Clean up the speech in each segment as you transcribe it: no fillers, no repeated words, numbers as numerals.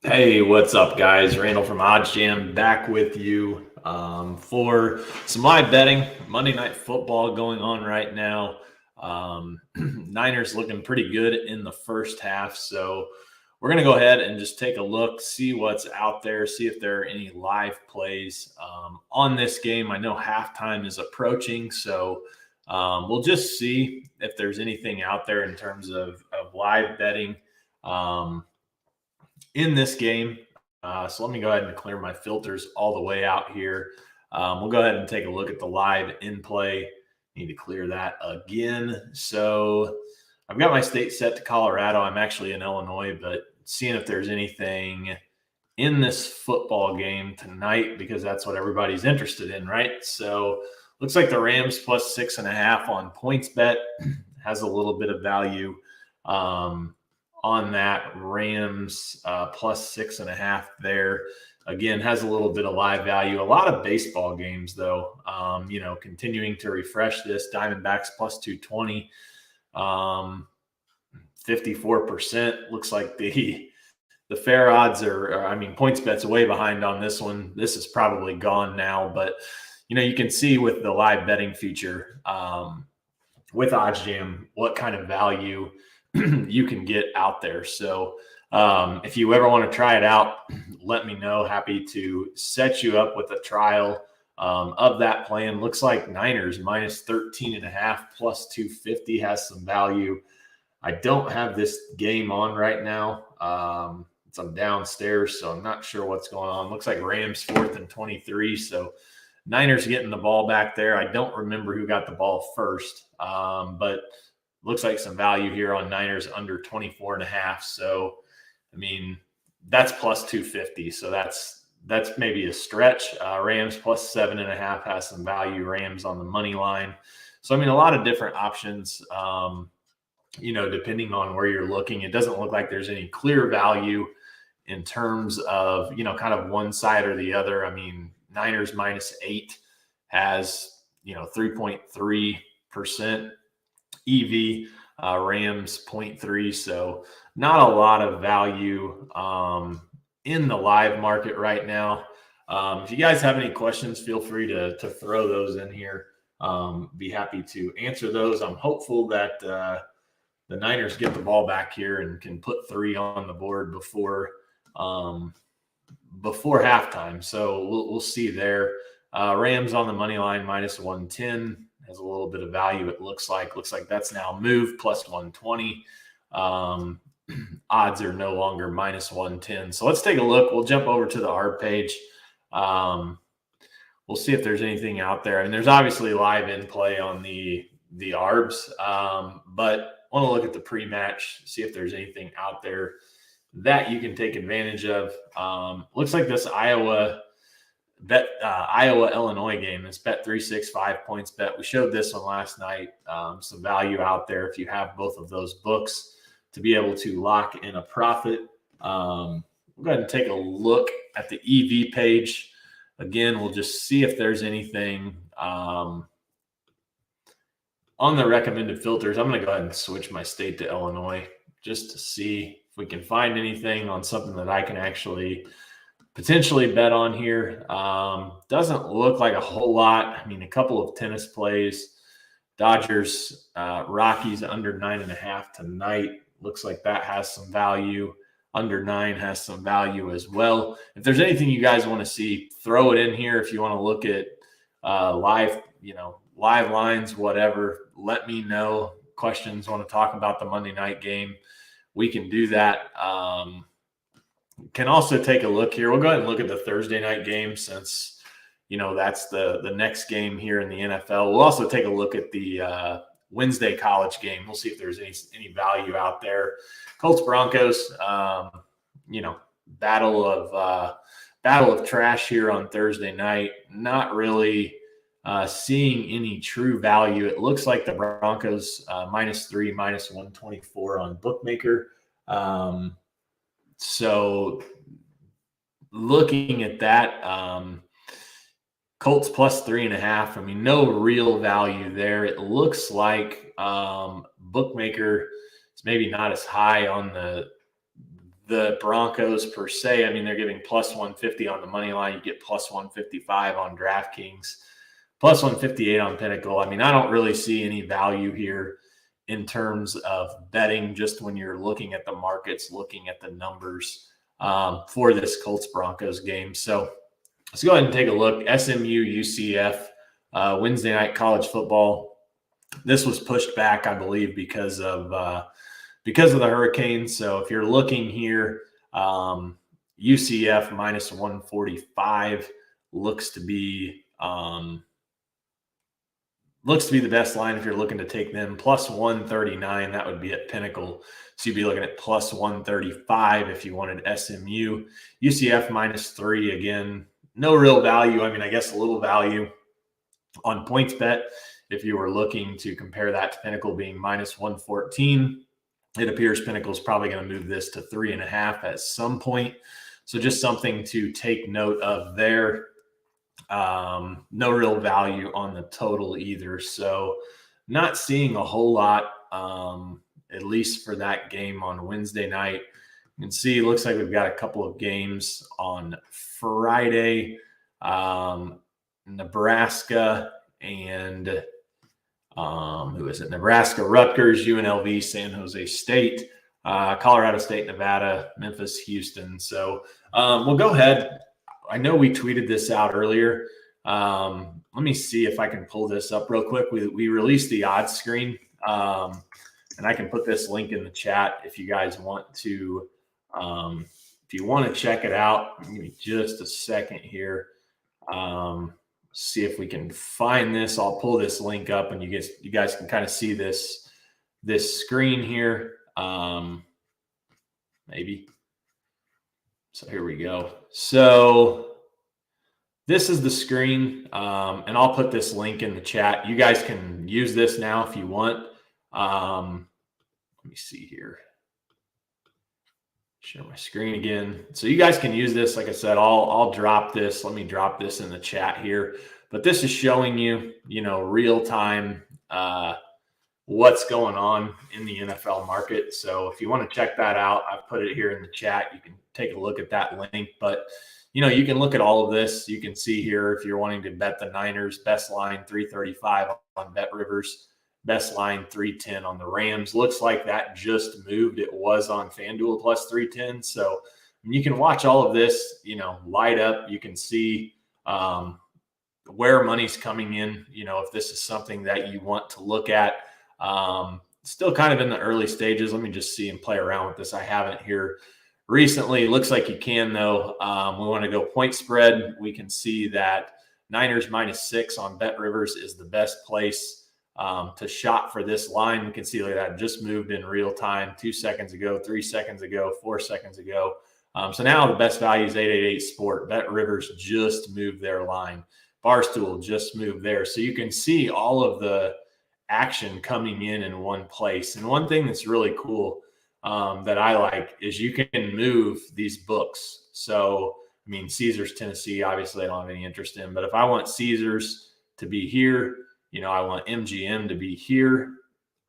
Hey, what's up, guys? Randall from OddsJam back with you for some live betting. Monday Night Football going on right now. Niners looking pretty good in the first half, so we're going to go ahead and just take a look, see what's out there, see if there are any live plays on this game. I know halftime is approaching, so we'll just see if there's anything out there in terms of live betting. In this game. So let me go ahead and clear my filters all the way out here. We'll go ahead and take a look at the live in play. Need to clear that again. So I've got my state set to Colorado. I'm actually in Illinois, but seeing if there's anything in this football game tonight, because that's what everybody's interested in, right? So looks like the Rams plus 6.5 on PointsBet has a little bit of value. On that. Rams plus 6.5 there. Again, has a little bit of live value. A lot of baseball games, though, continuing to refresh this. Diamondbacks plus 220, 54%. Looks like the fair odds PointsBet's way behind on this one. This is probably gone now, but, you can see with the live betting feature with OddsJam what kind of value you can get out there. So if you ever want to try it out, let me know. Happy to set you up with a trial of that plan. Looks like Niners minus 13.5 plus 250 has some value. I don't have this game on right now. I'm downstairs, so I'm not sure what's going on. Looks like Rams 4th and 23. So Niners getting the ball back there. I don't remember who got the ball first, but looks like some value here on Niners under 24.5. So, that's plus 250. So that's maybe a stretch. Rams plus 7.5 has some value. Rams on the money line. So, a lot of different options, depending on where you're looking. It doesn't look like there's any clear value in terms of, kind of one side or the other. Niners minus 8 has, 3.3% EV, Rams 0.3. So not a lot of value in the live market right now. If you guys have any questions, feel free to throw those in here. Be happy to answer those. I'm hopeful that the Niners get the ball back here and can put 3 on the board before halftime. So we'll see there. Rams on the money line minus 110 has a little bit of value. It looks like that's now moved plus 120. Odds are no longer minus 110. So let's take a look. We'll jump over to the ARB page. We'll see if there's anything out there. There's obviously live in play on the ARBs, but I want to look at the pre-match, see if there's anything out there that you can take advantage of. Looks like this Iowa Illinois game is bet 365 PointsBet. We showed this one last night. Some value out there if you have both of those books to be able to lock in a profit. We'll go ahead and take a look at the EV page. Again, we'll just see if there's anything on the recommended filters. I'm going to go ahead and switch my state to Illinois just to see if we can find anything on something that I can actually potentially bet on here. Doesn't look like a whole lot. A couple of tennis plays. Dodgers, Rockies under 9.5 tonight. Looks like that has some value. Under 9 has some value as well. If there's anything you guys want to see, throw it in here. If you want to look at live lines, whatever, let me know. Questions, want to talk about the Monday night game, we can do that. Can also take a look here. We'll go ahead and look at the Thursday night game since, that's the next game here in the NFL. We'll also take a look at the Wednesday college game. We'll see if there's any value out there. Colts Broncos, battle of trash here on Thursday night. Not really seeing any true value. It looks like the Broncos minus 3, minus 124 on Bookmaker. So looking at that, Colts plus 3.5. No real value there. It looks like Bookmaker is maybe not as high on the Broncos per se. I mean, they're giving plus 150 on the money line. You get plus 155 on DraftKings, plus 158 on Pinnacle. I mean, I don't really see any value here in terms of betting, just when you're looking at the markets, looking at the numbers for this Colts-Broncos game. So let's go ahead and take a look. SMU, UCF, Wednesday night college football. This was pushed back, I believe, because of the hurricane. So if you're looking here, UCF minus 145 looks to be the best line if you're looking to take them. Plus 139, that would be at Pinnacle. So you'd be looking at plus 135 if you wanted SMU. UCF minus 3, again, no real value. I mean, I guess a little value on PointsBet if you were looking to compare that to Pinnacle being minus 114. It appears Pinnacle is probably going to move this to 3.5 at some point. So just something to take note of there. No real value on the total either. So not seeing a whole lot, at least for that game on Wednesday night. You can see it looks like we've got a couple of games on Friday. Nebraska and who is it? Nebraska, Rutgers, UNLV, San Jose State, Colorado State, Nevada, Memphis, Houston. So we'll go ahead. I know we tweeted this out earlier. Let me see if I can pull this up real quick. We released the odds screen, and I can put this link in the chat if you guys want to. If you want to check it out, give me just a second here. See if we can find this. I'll pull this link up, and you guys can kind of see this screen here. Maybe. So here we go. So this is the screen, and I'll put this link in the chat. You guys can use this now if you want. Let me see here. Share my screen again. So you guys can use this. Like I said, I'll drop this. Let me drop this in the chat here. But this is showing you, real time what's going on in the NFL market. So if you want to check that out, I've put it here in the chat. You can take a look at that link. But, you can look at all of this. You can see here if you're wanting to bet the Niners, best line 335 on BetRivers. Best line 310 on the Rams. Looks like that just moved. It was on FanDuel plus 310. So you can watch all of this, light up. You can see where money's coming in, if this is something that you want to look at. Still kind of in the early stages. Let me just see and play around with this. I haven't here recently. Looks like you can, though. We want to go point spread. We can see that Niners minus 6 on BetRivers is the best place to shop for this line. We can see like that just moved in real time 2 seconds ago, 3 seconds ago, 4 seconds ago. So now the best value is 888 Sport. BetRivers just moved their line. Barstool just moved there. So you can see all of the action coming in one place. And one thing that's really cool that I like is you can move these books. So, Caesars, Tennessee, obviously I don't have any interest in, but if I want Caesars to be here, I want MGM to be here,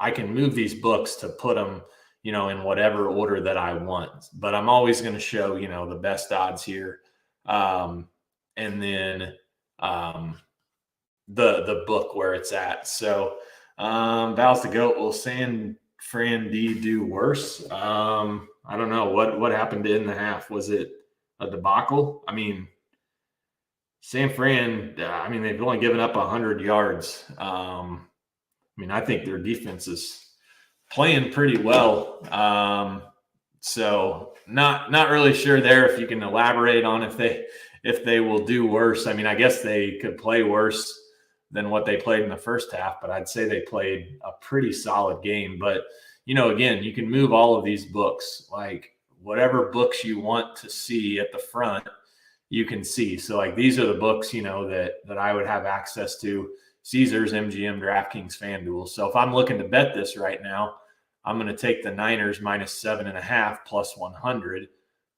I can move these books to put them, in whatever order that I want. But I'm always going to show, the best odds here. And then the book where it's at. So Val's the GOAT. Will San Fran D do worse? I don't know. What happened in the half? Was it a debacle? San Fran, they've only given up 100 yards. I think their defense is playing pretty well. So not really sure there if you can elaborate on if they will do worse. I guess they could play worse than what they played in the first half, but I'd say they played a pretty solid game. But, again, you can move all of these books, like whatever books you want to see at the front, you can see. So like these are the books, that I would have access to: Caesars, MGM, DraftKings, FanDuel. So if I'm looking to bet this right now, I'm going to take the Niners minus 7.5 plus 100.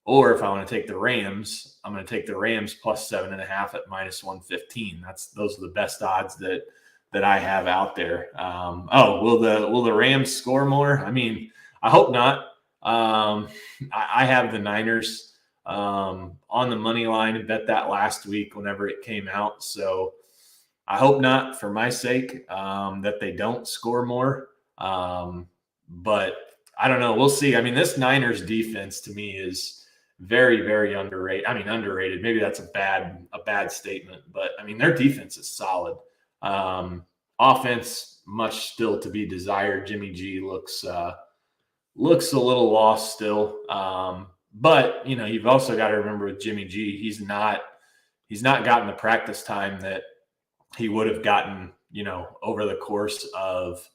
Or if I want to take the Rams, I'm going to take the Rams plus 7.5 at minus 115. Those are the best odds that I have out there. Will the Rams score more? I hope not. I have the Niners on the money line and bet that last week whenever it came out. So I hope not, for my sake, that they don't score more. But I don't know. We'll see. I mean, this Niners defense to me is very, very underrated. I mean, underrated. Maybe that's a bad statement, but I mean, their defense is solid. Offense, much still to be desired. Jimmy G looks a little lost still. But you've also got to remember with Jimmy G, he's not gotten the practice time that he would have gotten, over the course of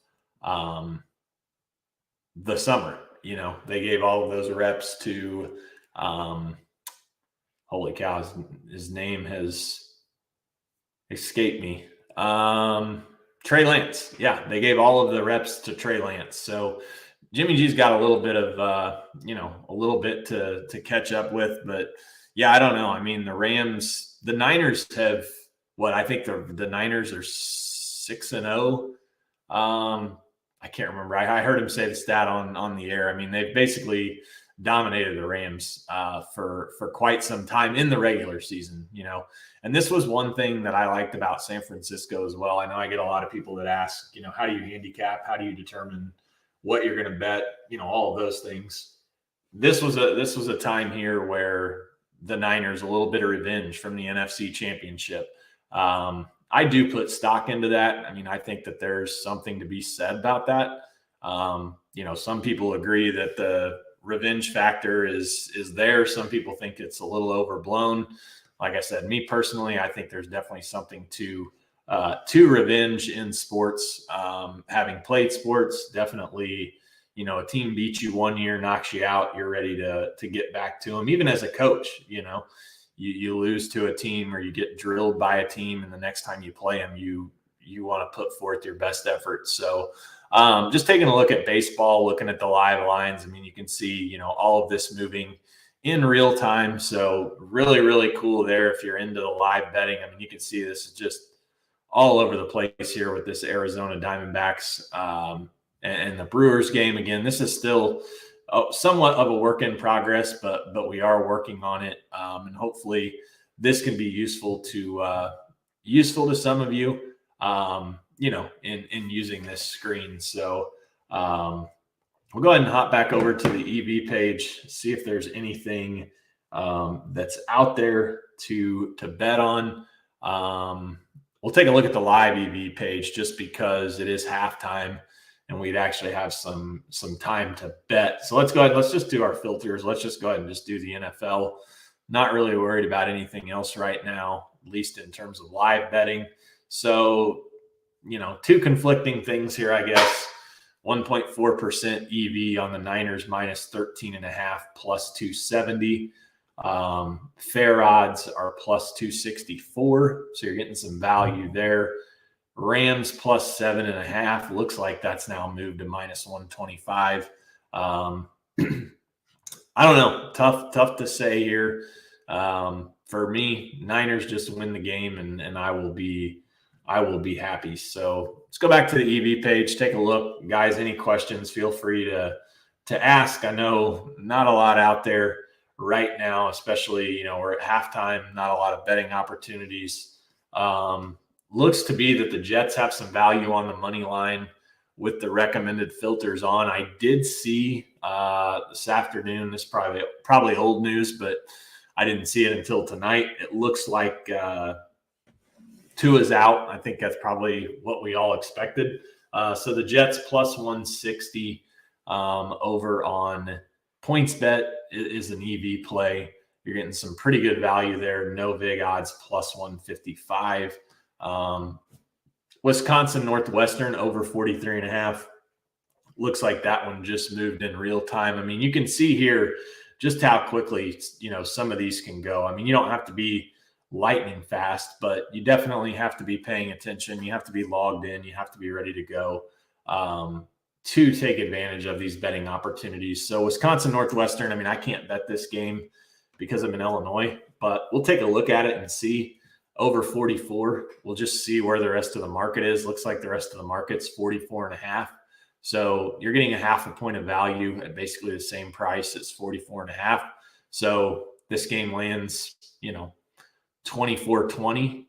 the summer. They gave all of those reps to holy cow, his name has escaped me. Trey Lance. Yeah, they gave all of the reps to Trey Lance. So Jimmy G's got a little bit of a little bit to catch up with, but yeah, I don't know. I mean, the Niners have I think the Niners are 6-0. I can't remember. I heard him say the stat on the air. I mean, they've basically dominated the Rams for quite some time in the regular season, And this was one thing that I liked about San Francisco as well. I know I get a lot of people that ask, how do you handicap? How do you determine what you're going to bet? All of those things. This was a time here where the Niners, a little bit of revenge from the NFC Championship. I do put stock into that. I mean, I think that there's something to be said about that. Some people agree that the revenge factor is there. Some people think it's a little overblown. Like I said, me personally, I think there's definitely something to revenge in sports. Having played sports, definitely, a team beats you one year, knocks you out, you're ready to get back to them. Even as a coach, you lose to a team or you get drilled by a team, and the next time you play them, you want to put forth your best effort. So just taking a look at baseball, looking at the live lines, I mean, you can see, all of this moving in real time. So really, really cool there if you're into the live betting. I mean, you can see this is just all over the place here with this Arizona Diamondbacks and the Brewers game. Again, this is still somewhat of a work in progress, but we are working on it. And hopefully this can be useful to some of you, in using this screen. So we'll go ahead and hop back over to the EV page, see if there's anything that's out there to bet on. We'll take a look at the live EV page just because it is halftime and we'd actually have some time to bet. So let's go ahead. Let's just do our filters. Let's just go ahead and just do the NFL. Not really worried about anything else right now, at least in terms of live betting. So, two conflicting things here, I guess. 1.4% EV on the Niners minus 13.5 plus 270. Fair odds are plus 264. So you're getting some value there. Rams plus 7.5. Looks like that's now moved to minus 125. I don't know. Tough to say here. For me, Niners just win the game and I will be happy. So let's go back to the EV page, take a look. Guys, any questions, feel free to ask. I know not a lot out there right now, especially, we're at halftime, not a lot of betting opportunities. Looks to be that the Jets have some value on the money line with the recommended filters on. I did see this afternoon, this is probably old news, but I didn't see it until tonight. It looks like Tua's out. I think that's probably what we all expected. So the Jets plus 160 over on PointsBet is an EV play. You're getting some pretty good value there. No vig odds plus 155. Wisconsin Northwestern over 43.5. Looks like that one just moved in real time. I mean, you can see here just how quickly, some of these can go. I mean, you don't have to be lightning fast, but you definitely have to be paying attention. You have to be logged in. You have to be ready to go to take advantage of these betting opportunities. So Wisconsin Northwestern, I mean, I can't bet this game because I'm in Illinois, but we'll take a look at it and see. Over 44. We'll just see where the rest of the market is. Looks like the rest of the market's 44.5. So you're getting a half a point of value at basically the same price as 44.5. So this game lands, 24-20.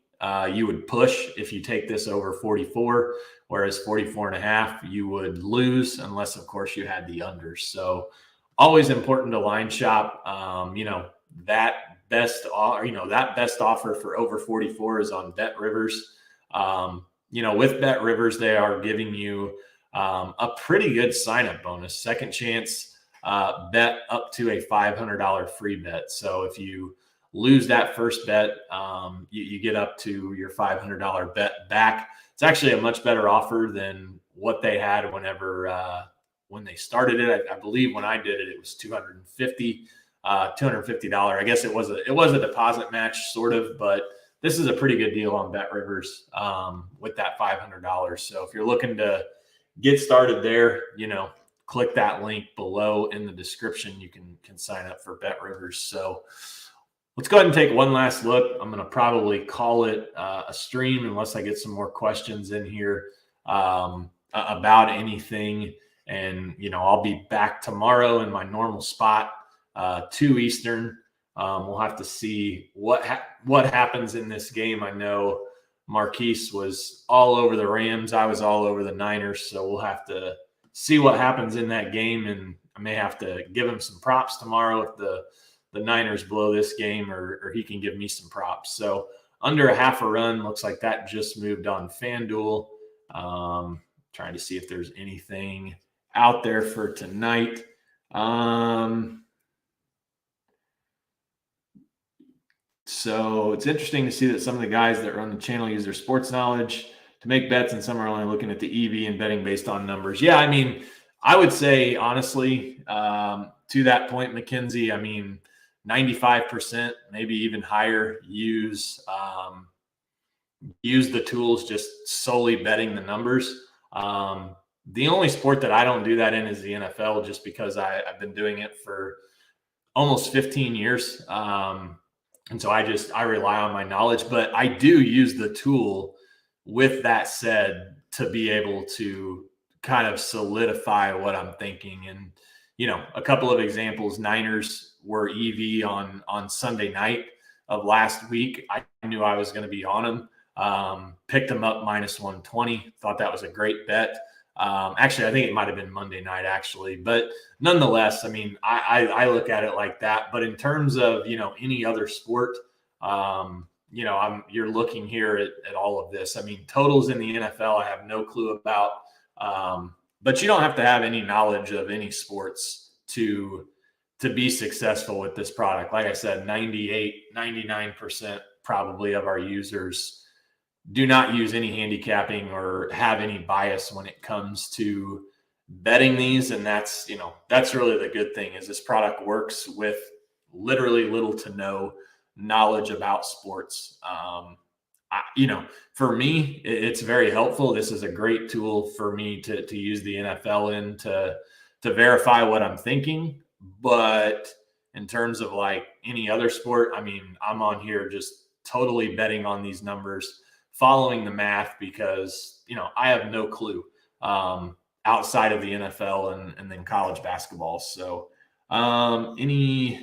You would push if you take this over 44, whereas 44.5, you would lose unless, of course, you had the unders. So always important to line shop. That best offer for over 44 is on Bet Rivers. With Bet Rivers, they are giving you a pretty good sign-up bonus, second chance bet up to a $500 free bet. So if you lose that first bet, you get up to your $500 bet back. It's actually a much better offer than what they had when they started it. I believe when I did it, it was $250. I guess it was a deposit match sort of, but this is a pretty good deal on Bet Rivers with that $500. So if you're looking to get started there, click that link below in the description. You can sign up for Bet Rivers. So let's go ahead and take one last look. I'm going to probably call it a stream unless I get some more questions in here about anything. And, I'll be back tomorrow in my normal spot, 2 Eastern. We'll have to see what happens in this game. I know Marquise was all over the Rams. I was all over the Niners. So we'll have to see what happens in that game. And I may have to give him some props tomorrow if the Niners blow this game, or he can give me some props. So under a half a run, looks like that just moved on FanDuel. Trying to see if there's anything out there for tonight. So it's interesting to see that some of the guys that run the channel use their sports knowledge to make bets, and some are only looking at the EV and betting based on numbers. Yeah, I would say, honestly, to that point, Mackenzie, 95%, maybe even higher, use the tools just solely betting the numbers. The only sport that I don't do that in is the NFL, just because I've been doing it for almost 15 years. And so I rely on my knowledge, but I do use the tool, with that said, to be able to kind of solidify what I'm thinking. And, a couple of examples: Niners were EV on Sunday night of last week. I knew I was going to be on them. Picked them up minus 120. Thought that was a great bet. Actually, I think it might have been Monday night, actually. But nonetheless, I look at it like that. But in terms of, any other sport, you're looking here at all of this. Totals in the NFL, I have no clue about. But you don't have to have any knowledge of any sports to be successful with this product. Like I said, 99% probably of our users do not use any handicapping or have any bias when it comes to betting these. And that's really the good thing, is this product works with literally little to no knowledge about sports. For me, it's very helpful. This is a great tool for me to use the NFL in to verify what I'm thinking. But in terms of like any other sport, I'm on here just totally betting on these numbers, following the math, because, I have no clue outside of the NFL and then college basketball. So any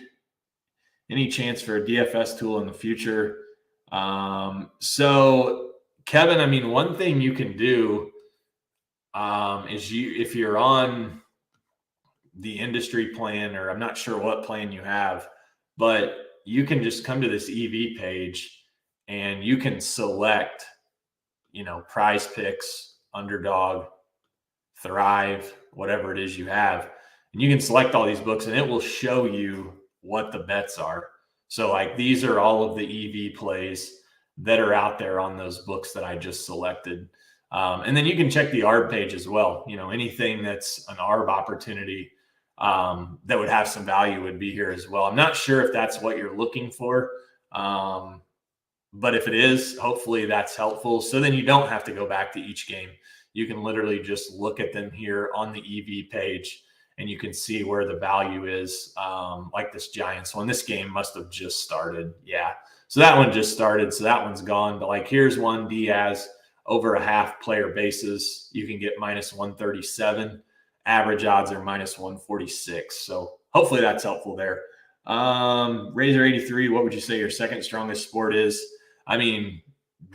chance for a DFS tool in the future? So Kevin, one thing you can do is if you're on the industry plan, or I'm not sure what plan you have, but you can just come to this EV page and you can select, Prize Picks, Underdog, Thrive, whatever it is you have. And you can select all these books and it will show you what the bets are. So like, these are all of the EV plays that are out there on those books that I just selected. And then you can check the ARB page as well. Anything that's an ARB opportunity that would have some value would be here as well. I'm not sure if that's what you're looking for. But if it is, hopefully that's helpful. So then you don't have to go back to each game. You can literally just look at them here on the EV page, and you can see where the value is, like this Giants one. This game must have just started. Yeah. So that one just started. So that one's gone. But like, here's one, Diaz. over a half player basis, you can get minus 137. Average odds are minus 146. So hopefully that's helpful there. Razor 83, what would you say your second strongest sport is? I mean,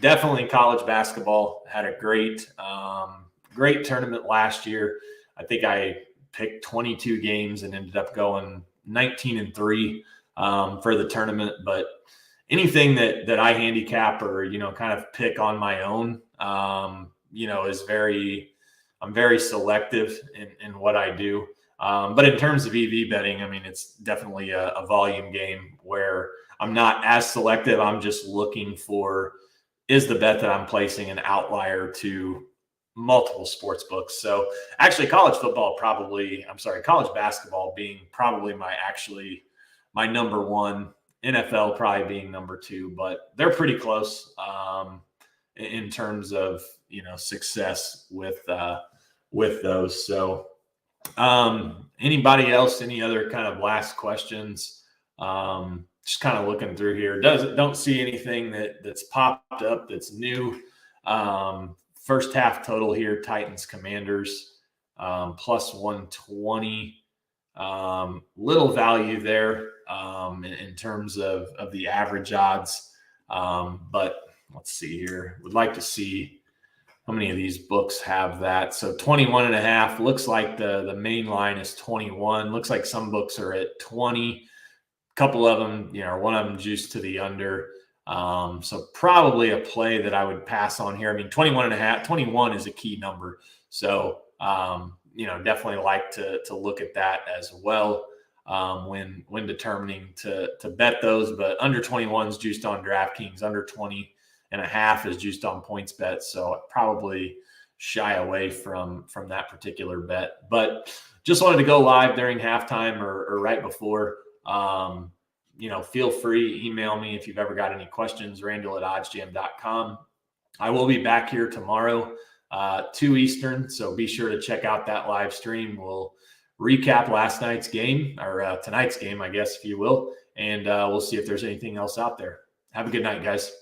definitely college basketball. Had a great tournament last year. I think I picked 22 games and ended up going 19-3 for the tournament. But anything that I handicap or, kind of pick on my own, I'm very selective in what I do. But in terms of EV betting, I mean, it's definitely a volume game where I'm not as selective. I'm just looking for, is the bet that I'm placing an outlier to multiple sports books? So actually college basketball being probably my number one, NFL probably being number two, but they're pretty close in terms of, success with those. So anybody else, any other kind of last questions? Just kind of looking through here. Don't see anything that's popped up that's new. First half total here, Titans Commanders, plus 120. Little value there in terms of the average odds. But let's see here. Would like to see how many of these books have that. So 21.5 looks like the main line is 21. Looks like some books are at 20. A couple of them, one of them juiced to the under. So probably a play that I would pass on here. I mean, 21 is a key number. So, definitely like to look at that as well when determining to bet those. But under 21 is juiced on DraftKings, under 20.5 is juiced on PointsBet. So I'd probably shy away from that particular bet. But just wanted to go live during halftime or right before. Feel free, email me if you've ever got any questions, Randall at OddsJam.com. I will be back here tomorrow, 2 Eastern. So be sure to check out that live stream. We'll recap last night's game or tonight's game, I guess, if you will. And we'll see if there's anything else out there. Have a good night, guys.